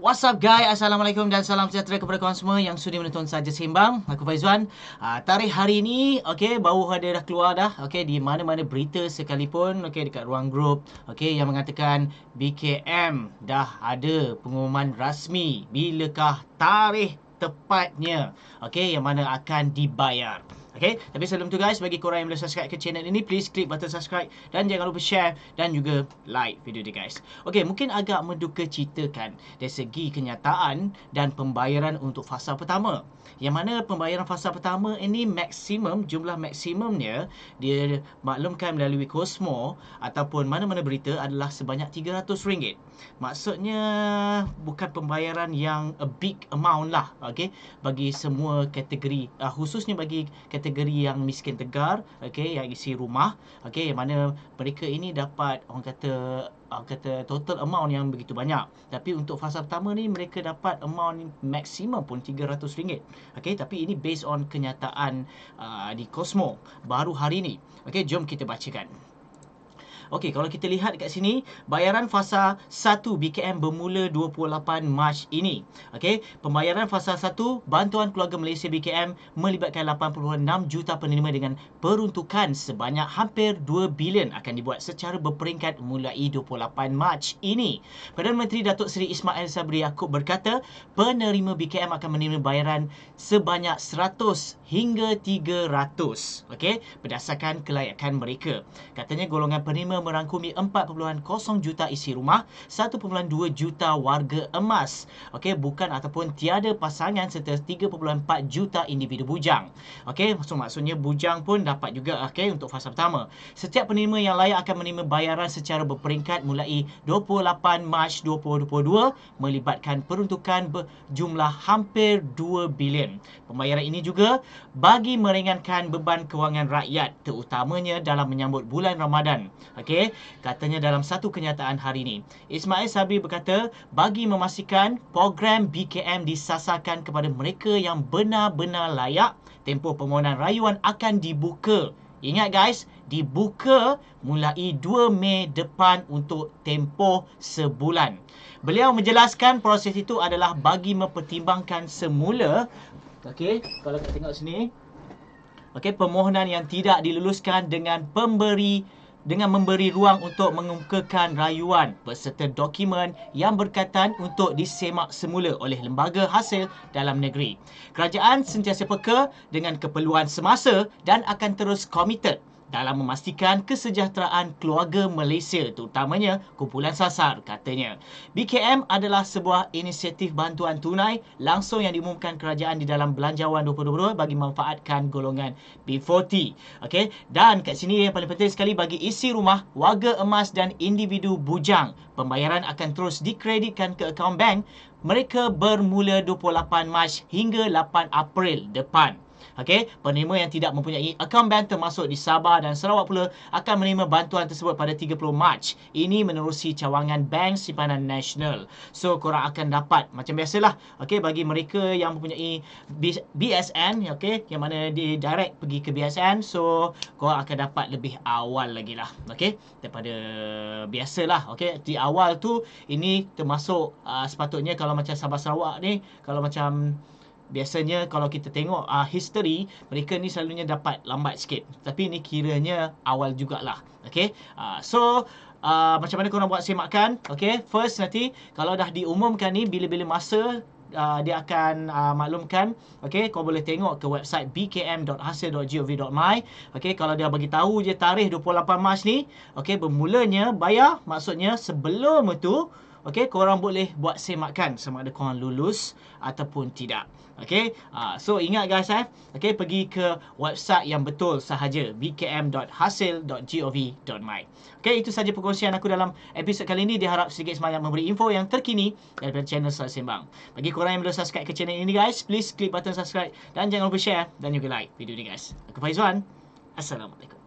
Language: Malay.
What's up guys, Assalamualaikum dan salam sejahtera kepada korang semua yang sudi menonton Saja Sembang. Aku Faizwan. Tarikh hari ni, baru ada dah keluar dah, di mana-mana berita sekalipun, dekat ruang grup, yang mengatakan BKM dah ada pengumuman rasmi bilakah tarikh tepatnya, yang mana akan dibayar. Tapi sebelum tu guys, bagi korang yang belum subscribe ke channel ini, please klik button subscribe dan jangan lupa share dan juga like video ni guys. Mungkin agak menduka citakan dari segi kenyataan dan pembayaran untuk fasa pertama. Yang mana pembayaran fasa pertama ini maksimum, jumlah maksimumnya dia maklumkan melalui Cosmo ataupun mana-mana berita adalah sebanyak RM300. Maksudnya bukan pembayaran yang a big amount lah, bagi semua kategori, khususnya bagi kategori yang miskin tegar, yang isi rumah, yang mana mereka ini dapat orang kata total amount yang begitu banyak. Tapi untuk fasa pertama ni mereka dapat amount maksimum pun RM300. Tapi ini based on kenyataan di Cosmo baru hari ni. Jom kita bacakan. Kalau kita lihat dekat sini, bayaran fasa 1 BKM bermula 28 Mac ini. Pembayaran fasa 1 Bantuan Keluarga Malaysia BKM melibatkan 86 juta penerima dengan peruntukan sebanyak hampir 2 bilion akan dibuat secara berperingkat mulai 28 Mac ini. Perdana Menteri Datuk Seri Ismail Sabri Yaakob berkata, penerima BKM akan menerima bayaran sebanyak 100 hingga 300, berdasarkan kelayakan mereka. Katanya golongan penerima merangkumi 4.0 juta isi rumah, 1.2 juta warga emas, bukan ataupun tiada pasangan serta 3.4 juta individu bujang. Maksudnya bujang pun dapat juga untuk fasa pertama. Setiap penerima yang layak akan menerima bayaran secara berperingkat mulai 28 Mac 2022 melibatkan peruntukan berjumlah hampir 2 bilion. Pembayaran ini juga bagi meringankan beban kewangan rakyat, terutamanya dalam menyambut bulan Ramadan. Katanya dalam satu kenyataan hari ini, Ismail Sabri berkata, bagi memastikan program BKM disasarkan kepada mereka yang benar-benar layak, tempoh permohonan rayuan akan dibuka. Ingat guys, dibuka mulai 2 Mei depan untuk tempoh sebulan. Beliau menjelaskan proses itu adalah bagi mempertimbangkan semula, kalau kita tengok sini, permohonan yang tidak diluluskan dengan memberi ruang untuk mengemukakan rayuan beserta dokumen yang berkaitan untuk disemak semula oleh lembaga hasil dalam negeri. Kerajaan sentiasa peka dengan keperluan semasa dan akan terus komited dalam memastikan kesejahteraan keluarga Malaysia, terutamanya kumpulan sasar, katanya. BKM adalah sebuah inisiatif bantuan tunai langsung yang diumumkan kerajaan di dalam Belanjawan 2022 bagi memanfaatkan golongan B40. Dan kat sini yang paling penting sekali, bagi isi rumah, warga emas dan individu bujang, pembayaran akan terus dikreditkan ke akaun bank mereka bermula 28 Mac hingga 8 April depan. Penerima yang tidak mempunyai akaun bank termasuk di Sabah dan Sarawak pula akan menerima bantuan tersebut pada 30 Mac. Ini menerusi cawangan Bank Simpanan Nasional. So korang akan dapat macam biasalah, bagi mereka yang mempunyai BSN, yang mana di direct pergi ke BSN, so korang akan dapat lebih awal lagi lah, daripada biasalah. Di awal tu ini termasuk sepatutnya kalau macam Sabah Sarawak ni, kalau macam biasanya kalau kita tengok history, mereka ni selalunya dapat lambat sikit. Tapi ni kiranya awal jugalah. So macam mana korang buat semakan? First nanti kalau dah diumumkan ni, bila-bila masa dia akan maklumkan. Kau boleh tengok ke website bkm.hasil.gov.my. Kalau dia bagi tahu je tarikh 28 Mac ni, bermulanya bayar, maksudnya sebelum itu korang boleh buat semakan sama ada korang lulus ataupun tidak. So ingat guys, pergi ke website yang betul sahaja, bkm.hasil.gov.my. Itu saja perkongsian aku dalam episod kali ini. Diharap sedikit semangat memberi info yang terkini daripada channel Saja Sembang. Bagi korang yang belum subscribe ke channel ini guys, please klik button subscribe dan jangan lupa share dan juga like video ni guys. Aku Faizwan. Assalamualaikum.